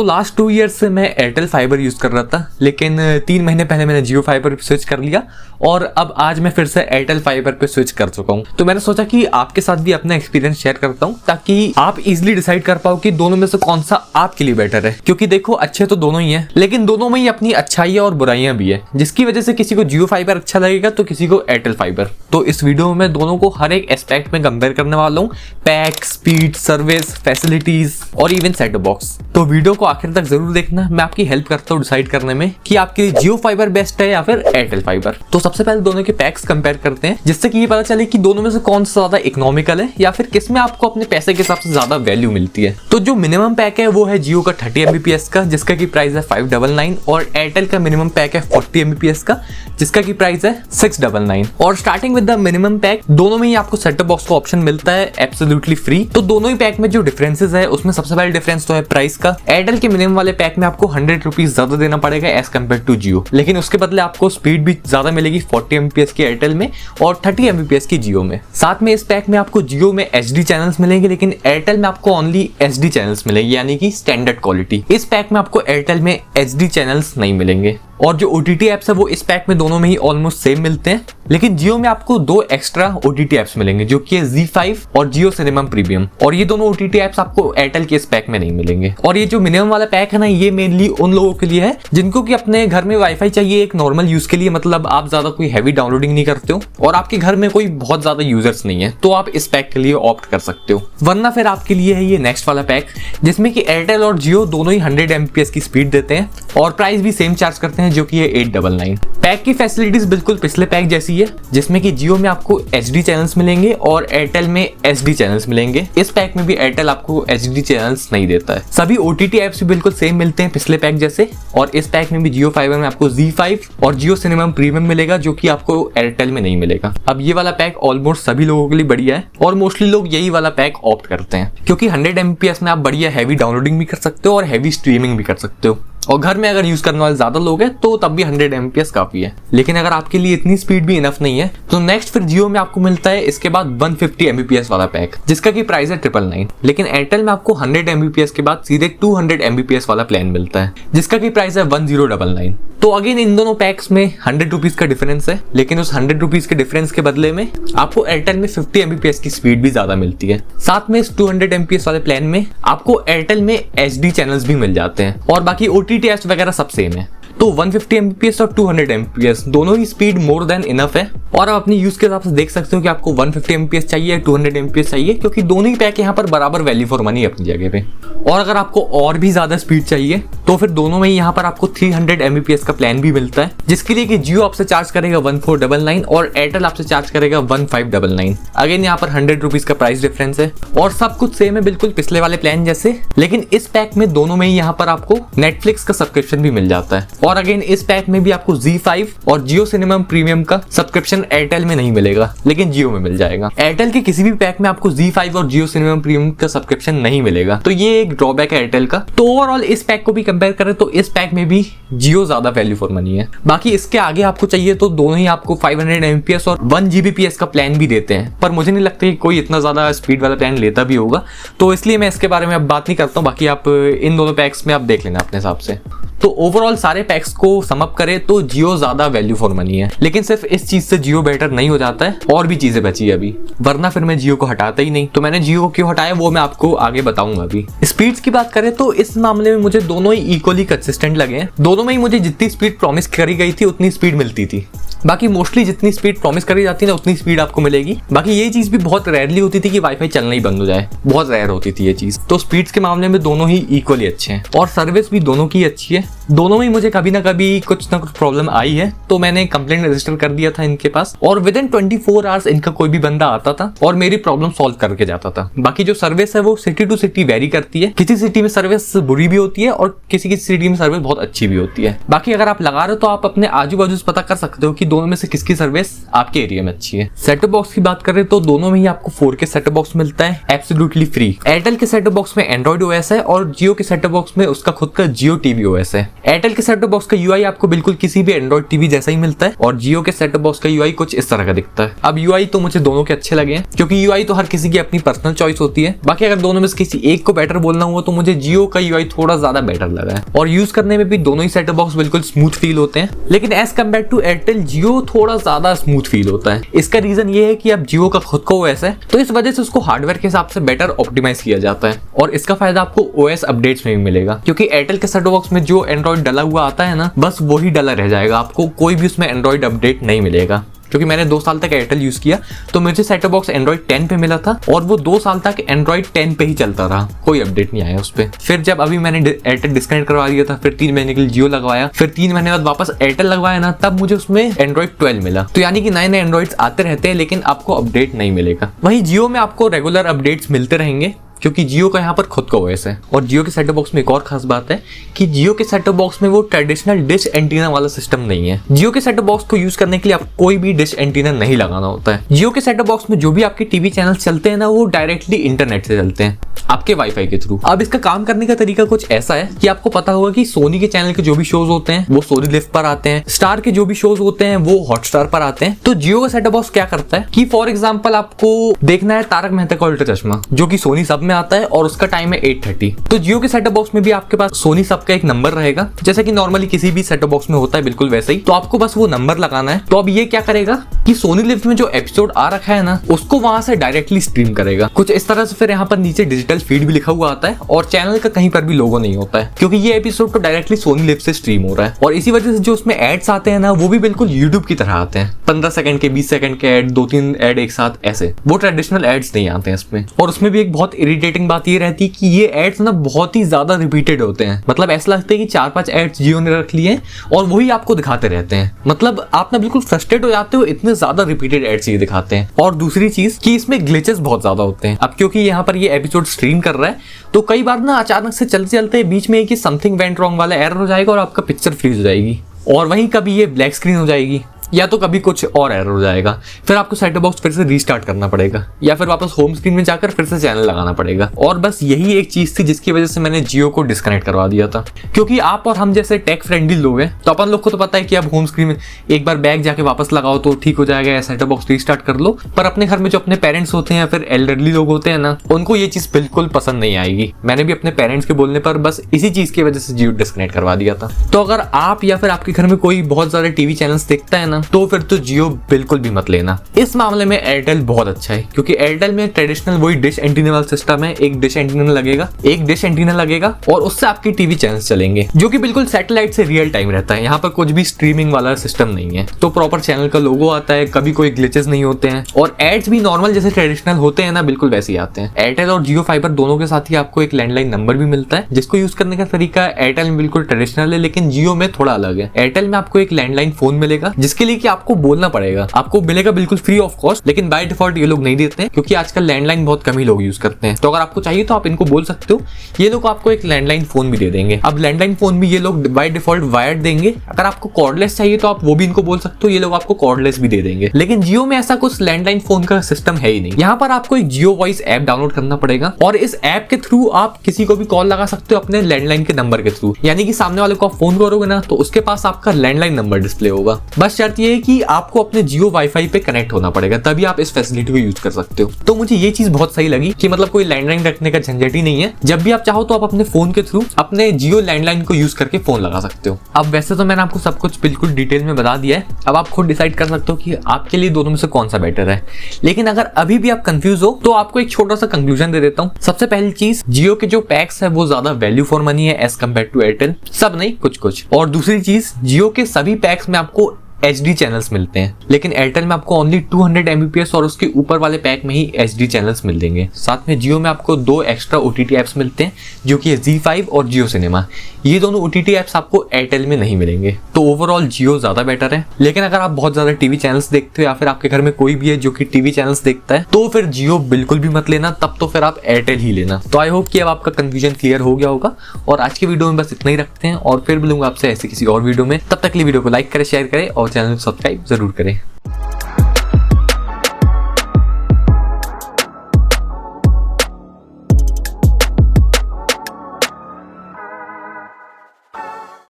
Last 2 years से मैं Airtel fibre use कर रहा था, लेकिन 3 महीने पहले मैंने जियो फाइबर पे स्विच कर लिया और अब आज मैं फिर से एयरटेल फाइबर पे स्विच कर चुका हूँ। तो मैंने सोचा कि आपके साथ भी अपना एक्सपीरियंस शेयर करता हूँ ताकि आप इजीली डिसाइड कर पाओ कि दोनों में से कौन सा आपके लिए बेटर है। क्योंकि देखो, अच्छे तो दोनों ही हैं, लेकिन दोनों में ही अपनी अच्छाइयाँ और बुराइयां भी है, जिसकी वजह से किसी को जियो फाइबर अच्छा लगेगा तो किसी को एयरटेल फाइबर। तो इस वीडियो में दोनों को हर एक एस्पेक्ट में कंपेयर करने वाला हूँ, पैक, स्पीड, सर्विस, फैसिलिटीज और इवन सेटअप बॉक्स। तो वीडियो को आखिर तक जरूर देखना, मैं आपकी हेल्प करता हूँ डिसाइड करने में कि आपके लिए जियो फाइबर बेस्ट है या फिर एयरटेल फाइबर। तो सबसे पहले दोनों के पैक्स कंपेयर करते हैं, जिससे कि ये पता चले कि दोनों में से कौन सा ज्यादा इकोनॉमिकल है या फिर किसमें आपको अपने पैसे के हिसाब से ज्यादा वैल्यू मिलती है। तो जो मिनिमम पैक है वो है जियो का 30 Mbps का, जिसका की प्राइस है 599, और एयरटेल का मिनिमम पैक है 40 Mbps का, जिसका की प्राइस है 699। और starting with the minimum pack, दोनों में ही आपको सेटअप बॉक्स का ऑप्शन मिलता है एब्सोल्युटली फ्री। तो दोनों ही पैक में जो डिफरेंसेस है उसमें सबसे पहले डिफरेंस तो है प्राइस का। एयरटेल के मिनिमम वाले पैक में आपको 100 रुपीज ज्यादा देना पड़ेगा एज कम्पेयर टू जियो, लेकिन उसके बदले आपको स्पीड भी ज्यादा मिलेगी 40 Mbps की एयरटेल में और 30 Mbps की जियो में। साथ में इस पैक में आपको जियो में HD चैनल्स मिलेंगे, लेकिन एयरटेल में आपको ओनली SD चैनल्स मिलेंगे, यानी कि स्टैंडर्ड क्वालिटी। इस पैक में आपको एयरटेल में HD चैनल्स नहीं मिलेंगे। और जो OTT एप्स है वो इस पैक में दोनों में ही ऑलमोस्ट सेम मिलते हैं, लेकिन जियो में आपको 2 एक्स्ट्रा OTT एप्स मिलेंगे, जो कि है ZEE5 और जियो सिनेमा प्रीमियम। और ये दोनों OTT एप्स आपको एयरटेल के इस पैक में नहीं मिलेंगे। और ये जो मिनिमम वाला पैक है ना, ये मेनली उन लोगों के लिए है जिनको कि अपने घर में वाईफाई चाहिए एक नॉर्मल यूज के लिए, मतलब आप ज्यादा कोई हैवी डाउनलोडिंग नहीं करते हो और आपके घर में कोई बहुत ज्यादा यूजर्स नहीं है, तो आप इस पैक के लिए ऑप्ट कर सकते हो। वरना फिर आपके लिए है ये नेक्स्ट वाला पैक, जिसमें कि एयरटेल और जियो दोनों ही 100 Mbps की स्पीड देते हैं और प्राइस भी सेम चार्ज करते हैं, जो कि है 899। पैक की फैसिलिटीज बिल्कुल पिछले पैक जैसी है, जिसमें कि जियो में आपको HD चैनल्स मिलेंगे और एयरटेल में SD चैनल्स मिलेंगे। इस पैक में भी एयरटेल आपको HD चैनल्स नहीं देता है। सभी OTT एप्स भी बिल्कुल सेम मिलते हैं पिछले पैक जैसे, और इस पैक में भी जियो फाइबर में आपको ZEE5 और जियो सिनेमा प्रीमियम मिलेगा, जो कि आपको एयरटेल में नहीं मिलेगा। अब ये वाला पैक ऑलमोस्ट सभी लोगों के लिए बढ़िया है और मोस्टली लोग यही वाला पैक ऑप्ट करते हैं, क्योंकि 100 Mbps में आप बढ़िया हैवी डाउनलोडिंग भी कर सकते हो और हैवी स्ट्रीमिंग भी कर सकते हो। और घर में अगर यूज करने वाले ज्यादा लोग हैं तो तब भी 100 Mbps काफी है। लेकिन अगर आपके लिए इतनी स्पीड भी इनफ नहीं है तो नेक्स्ट फिर जियो में आपको मिलता है इसके बाद 150 Mbps वाला पैक, जिसका की प्राइस है 999। लेकिन एयरटेल में आपको 100 Mbps के बाद सीधे 200 Mbps वाला प्लान मिलता है, जिसका की प्राइस है 1099। तो अगेन इन दोनों पैक्स में 100 रुपीज का डिफरेंस है, लेकिन उस 100 रुपीज के डिफरेंस के बदले में आपको एयरटेल में 50 Mbps की स्पीड भी ज्यादा मिलती है। साथ में इस 200 Mbps वाले प्लान में आपको एयरटेल में HD चैनल्स भी मिल जाते हैं और बाकी OTT एप्स वगैरह सब सेम है। तो 150 Mbps और 200 Mbps दोनों ही स्पीड मोर देन इनफ है, और आप अपनी यूज के हिसाब से देख सकते हो कि आपको 150 Mbps चाहिए या 200 Mbps चाहिए, क्योंकि दोनों ही पैक यहाँ पर बराबर वैल्यू फॉर मनी है अपनी जगह पे। और अगर आपको और भी ज्यादा स्पीड चाहिए तो फिर दोनों में ही यहाँ पर आपको 300 Mbps का प्लान भी मिलता है, जिसके लिए कि जियो आपसे चार्ज करेगा 1499 और एयरटेल आपसे चार्ज करेगा 1599। अगेन यहाँ पर 100 रुपीज का प्राइस डिफरेंस है और सब कुछ सेम है बिल्कुल पिछले वाले प्लान जैसे, लेकिन इस पैक में दोनों में ही यहाँ पर आपको नेटफ्लिक्स का सब्सक्रिप्शन भी मिल जाता है। और अगेन इस पैक में भी आपको ZEE5 और जियो सिनेमा प्रीमियम का सब्सक्रिप्शन एयरटेल में नहीं मिलेगा, लेकिन जियो में मिल जाएगा। एयरटेल के किसी भी पैक में आपको ZEE5 और जियो सिनेमा प्रीमियम का सब्सक्रिप्शन नहीं मिलेगा, तो ये एक ड्रॉबैक है एयरटेल का। तो ओवरऑल इस पैक को भी कंपेयर करें तो इस पैक में भी जियो ज्यादा वैल्यू फॉर मनी है। बाकी इसके आगे आपको चाहिए तो दोनों ही आपको 500 Mbps और 1 Gbps का प्लान भी देते हैं, पर मुझे नहीं लगता कि कोई इतना ज्यादा स्पीड वाला प्लान लेता भी होगा, तो इसलिए मैं इसके बारे में अब बात नहीं करता हूँ। बाकी आप इन दोनों पैक्स में आप देख लेना अपने हिसाब से। तो ओवरऑल सारे पैक्स को समअप करें तो जियो ज्यादा वैल्यू फॉर मनी है, लेकिन सिर्फ इस चीज से जियो बेटर नहीं हो जाता है, और भी चीजें बची है अभी, वरना फिर मैं जियो को हटाता ही नहीं। तो मैंने जियो को क्यों हटाया वो मैं आपको आगे बताऊंगा। अभी स्पीड्स की बात करें तो इस मामले में मुझे दोनों ही इक्वली कंसिस्टेंट लगे हैं। दोनों में ही मुझे जितनी स्पीड प्रॉमिस करी गई थी उतनी स्पीड मिलती थी। बाकी मोस्टली जितनी स्पीड प्रॉमिस करी जाती है ना उतनी स्पीड आपको मिलेगी। बाकी ये चीज भी बहुत रेयरली होती थी कि वाईफाई चलना ही बंद हो जाए, बहुत रेयर होती थी ये चीज। तो स्पीड्स के मामले में दोनों ही इक्वली अच्छे हैं और सर्विस भी दोनों की अच्छी है। दोनों में मुझे कभी ना कभी कुछ ना कुछ प्रॉब्लम आई है, तो मैंने कंप्लेंट रजिस्टर कर दिया था इनके पास, और विद इन 24 आवर्स इनका कोई भी बंदा आता था और मेरी प्रॉब्लम सॉल्व करके जाता था। बाकी जो सर्विस है वो सिटी टू सिटी वेरी करती है, किसी सिटी में सर्विस बुरी भी होती है और किसी किसी सिटी में सर्विस बहुत अच्छी भी होती है। बाकी अगर आप लगा रहे हो तो आप अपने आजू बाजू से पता कर सकते हो कि दोनों में से किसकी सर्विस आपके एरिया में अच्छी है। सेटअप बॉक्स की बात करें तो दोनों में ही आपको 4K सेटअप बॉक्स मिलता है एब्सोल्युटली फ्री। एयरटेल के सेटअप बॉक्स में एंड्रॉइड OS है और जियो के सेटअप बॉक्स में उसका खुद का जियो TV OS है। एयरटेल के सेट टॉप बॉक्स का यूआई आपको बिल्कुल किसी भी एंड्रॉइड टीवी जैसा ही मिलता है और जियो के सेट टॉप बॉक्स का यूआई कुछ इस तरह का दिखता है। अब यूआई तो मुझे दोनों के अच्छे लगे हैं, क्योंकि यूआई तो हर किसी की अपनी पर्सनल चॉइस होती है। बाकी अगर दोनों में से किसी एक को बेटर बोलना हुआ तो मुझे जियो का यूआई थोड़ा ज्यादा बेटर लगा है और यूज करने में भी दोनों ही सेट टॉप बॉक्स बिल्कुल स्मूथ फील होते हैं। लेकिन एज कम्पेयर टू एयरटेल जियो थोड़ा ज्यादा स्मूथ फील होता है। इसका रीजन ये है कि अब जियो का खुद का ओएस है, तो इस वजह से उसको हार्डवेयर के हिसाब से बेटर ऑप्टिमाइज किया जाता है और इसका फायदा आपको ओएस अपडेट्स में भी मिलेगा। क्योंकि एयरटेल के सेट टॉप बॉक्स में जो एंड्रॉइड डला हुआ आता है ना, बस वही डला रह जाएगा, आपको कोई भी उसमें एंड्रॉइड अपडेट नहीं मिलेगा। क्योंकि मैंने 2 साल तक एयरटेल यूज किया तो मुझे सेट टॉप बॉक्स एंड्रॉइड 10 पे मिला था और वो 2 साल तक एंड्रॉइड 10 पे ही चलता रहा, कोई अपडेट नहीं आया उस पे। फिर जब अभी मैंने एयरटेल डिस्कनेक्ट करवा दिया था, फिर 3 महीने के लिए जियो लगवाया, फिर 3 महीने बाद वापस एयरटेल लगवाया ना, तब मुझे उसमें एंड्रॉइड 12 मिला। तो यानी कि नए नए एंड्रॉइड्स आते रहते हैं लेकिन आपको अपडेट नहीं मिलेगा। वहीं जियो में आपको रेगुलर अपडेट्स मिलते रहेंगे क्योंकि जियो का यहाँ पर खुद का ओएस है। और जियो के सेट टॉप बॉक्स में एक और खास बात है कि जियो के सेट टॉप बॉक्स में वो ट्रेडिशनल डिश एंटीना वाला सिस्टम नहीं है। जियो के सेट टॉप बॉक्स को यूज करने के लिए आपको कोई भी डिश एंटीना नहीं लगाना होता है। जियो के सेट टॉप बॉक्स में जो भी आपके टीवी चैनल्स चलते हैं ना, वो डायरेक्टली इंटरनेट से चलते हैं, आपके वाईफाई के थ्रू। अब इसका काम करने का तरीका कुछ ऐसा है कि आपको पता होगा कि सोनी के चैनल के जो भी शोज होते हैं वो सोनी लिव पर आते हैं, स्टार के जो भी शोज होते हैं वो हॉटस्टार पर आते हैं। तो जियो का सेट टॉप बॉक्स क्या करता है कि फॉर एग्जाम्पल आपको देखना है तारक मेहता का उल्टा चश्मा, जो कि सोनी सब में आता है और उसका टाइम है 8:30। तो जियो के सेट टॉप बॉक्स में भी आपके पास सोनी सब का एक नंबर रहेगा, जैसा कि नॉर्मली किसी भी सेट टॉप बॉक्स में होता है, बिल्कुल वैसे ही। तो आपको बस वो नंबर लगाना है। तो अब ये क्या करेगा कि सोनी लिव में जो एपिसोड आ रखा है ना, उसको वहां से डायरेक्टली स्ट्रीम करेगा कुछ इस तरह से। फिर यहाँ पर नीचे डिजिटल फीड भी लिखा हुआ आता है और चैनल का कहीं पर भी लोगो नहीं होता है, क्योंकि ये एपिसोड तो डायरेक्टली सोनी लिव से स्ट्रीम हो रहा है। और इसी वजह से जो उसमें एड्स आते हैं ना, वो भी बिल्कुल यूट्यूब की तरह आते हैं, 15 सेकंड के, 20 सेकंड के एड, 2-3 एड एक साथ, ऐसे। वो ट्रेडिशनल एड्स नहीं आते हैं इसमें। और उसमें भी एक बहुत इरिटेटिंग बात ये रहती है कि ये एड्स ना बहुत ही ज्यादा रिपीटेड होते हैं। मतलब ऐसा लगता है कि 4-5 एड्स जियो ने रख लिए और वही आपको दिखाते रहते हैं। मतलब आप ना बिल्कुल फ्रस्ट्रेट हो जाते हो, इतने ज्यादा रिपीटेड एड्स ये दिखाते हैं। और दूसरी चीज कि इसमें ग्लिचेस बहुत ज्यादा होते हैं। अब क्योंकि यहाँ पर ये एपिसोड स्ट्रीम कर रहा है तो कई बार ना अचानक से चलते चलते बीच में कि समथिंग वेंट रॉन्ग वाला एरर हो जाएगा और आपका पिक्चर फ्रीज हो जाएगी, और वहीं कभी ये ब्लैक स्क्रीन हो जाएगी या तो कभी कुछ और एरर हो जाएगा। फिर आपको सेट टॉप बॉक्स फिर से रीस्टार्ट करना पड़ेगा या फिर वापस होम स्क्रीन में जाकर फिर से चैनल लगाना पड़ेगा। और बस यही एक चीज थी जिसकी वजह से मैंने जियो को डिस्कनेक्ट करवा दिया था। क्योंकि आप और हम जैसे टेक फ्रेंडली लोग हैं तो अपन लोग को तो पता है कि अब होम स्क्रीन में एक बार बैक जाके वापस लगाओ तो ठीक हो जाएगा या सेट टॉप बॉक्स रीस्टार्ट कर लो। पर अपने घर में जो अपने पेरेंट्स होते हैं या फिर एल्डरली लोग होते हैं ना, उनको ये चीज बिल्कुल पसंद नहीं आएगी। मैंने भी अपने पेरेंट्स के बोलने पर बस इसी चीज की वजह से जियो डिस्कनेक्ट करवा दिया था। तो अगर आप या फिर आपके घर में कोई बहुत ज्यादा टीवी चैनल्स देखता है ना, तो फिर तो जियो बिल्कुल भी मत लेना। इस मामले में एयरटेल बहुत अच्छा है, क्योंकि एयरटेल में ट्रेडिशनल वही डिश एंटीना वाला सिस्टम है। एक डिश एंटीना लगेगा और उससे आपके टीवी चैनल्स चलेंगे, जो कि बिल्कुल सैटेलाइट से रियल टाइम रहता है। यहाँ पर कुछ भी स्ट्रीमिंग वाला सिस्टम नहीं है। तो प्रॉपर चैनल का लोगो आता है, कभी कोई ग्लिचेस नहीं होते हैं और एड्स भी नॉर्मल जैसे ट्रेडिशनल होते हैं ना, बिल्कुल वैसे ही आते हैं। एयरटेल और जियो फाइबर दोनों के साथ ही आपको एक लैंडलाइन नंबर भी मिलता है, जिसको यूज करने का तरीका एयरटेल में बिल्कुल ट्रेडिशनल है, लेकिन जियो में थोड़ा अलग है। एयरटेल में आपको एक लैंडलाइन फोन मिलेगा, जिसके लिए कि आपको बोलना पड़ेगा, आपको मिलेगा बिल्कुल फ्री ऑफ कॉस्ट, लेकिन बाय डिफॉल्ट ये लोग नहीं देते हैं, क्योंकि आजकल लैंडलाइन बहुत कम ही लोग यूज करते हैं। तो अगर आपको चाहिए तो आप इनको बोल सकते हो, ये लोग आपको एक लैंडलाइन फोन भी दे देंगे। अब लैंडलाइन फोन भी ये लोग बाय डिफॉल्ट वायर्ड देंगे। अगर आपको कॉर्डलेस चाहिए तो आप वो भी इनको बोल सकते हो, ये लोग आपको कॉर्डलेस भी दे देंगे। लेकिन जियो में ऐसा कुछ लैंडलाइन फोन का सिस्टम है ही नहीं। यहाँ पर आपको एक जियो वॉइस ऐप डाउनलोड करना पड़ेगा और इस ऐप के थ्रू आप किसी को भी कॉल लगा सकते हो अपने लैंडलाइन के नंबर के थ्रू। यानी कि सामने वाले को आप फोन करोगे ना तो उसके पास आपका लैंडलाइन नंबर डिस्प्ले होगा। बस शर्त ये है कि आपको अपने जियो वाईफाई पे कनेक्ट होना पड़ेगा, तभी आप इस फैसिलिटी को यूज कर सकते हो। तो मुझे ये चीज बहुत सही लगी कि मतलब कोई लैंडलाइन रखने का झंझट ही नहीं है। जब भी आप चाहो तो आप अपने फोन के थ्रू अपने जियो लैंडलाइन को यूज करके फोन लगा सकते हो। अब वैसे तो मैंने आपको सब कुछ बिल्कुल डिटेल में बता दिया है, अब आप खुद डिसाइड कर सकते हो कि आपके लिए दोनों में से कौन सा बेटर है। लेकिन अगर अभी भी आप कंफ्यूज हो तो आपको एक छोटा सा कंक्लूजन दे देता हूँ। सबसे पहली चीज, जियो के जो पैक्स है वो ज्यादा वैल्यू फॉर मनी है एज कम्पेयर टू एयरटेल, सब नहीं कुछ कुछ। और दूसरी चीज, जियो के सभी पैक्स में आपको HD चैनल्स मिलते हैं, लेकिन एयरटेल में आपको ओनली 200 Mbps और उसके ऊपर वाले पैक में ही HD चैनल्स मिल देंगे। साथ में जियो में आपको 2 एक्स्ट्रा OTT ऐप्स मिलते हैं, जो कि ZEE5 और जियो सिनेमा। ये दोनों OTT ऐप्स आपको एयरटेल में नहीं मिलेंगे। तो ओवरऑल जियो ज्यादा बेटर है। लेकिन अगर आप बहुत ज्यादा टीवी चैनल्स देखते हो या फिर आपके घर में कोई भी है जो कि टीवी चैनल्स देखता है, तो फिर जियो बिल्कुल भी मत लेना, तब तो फिर आप एयरटेल ही लेना। तो आई होप कि अब आपका कंफ्यूजन क्लियर हो गया होगा। और आज के वीडियो में बस इतना ही रखते हैं और फिर मिलूंगा आपसे ऐसे किसी और वीडियो में। तब तक के लिए वीडियो को लाइक करें, शेयर करें और चैनल को सब्सक्राइब जरूर करें।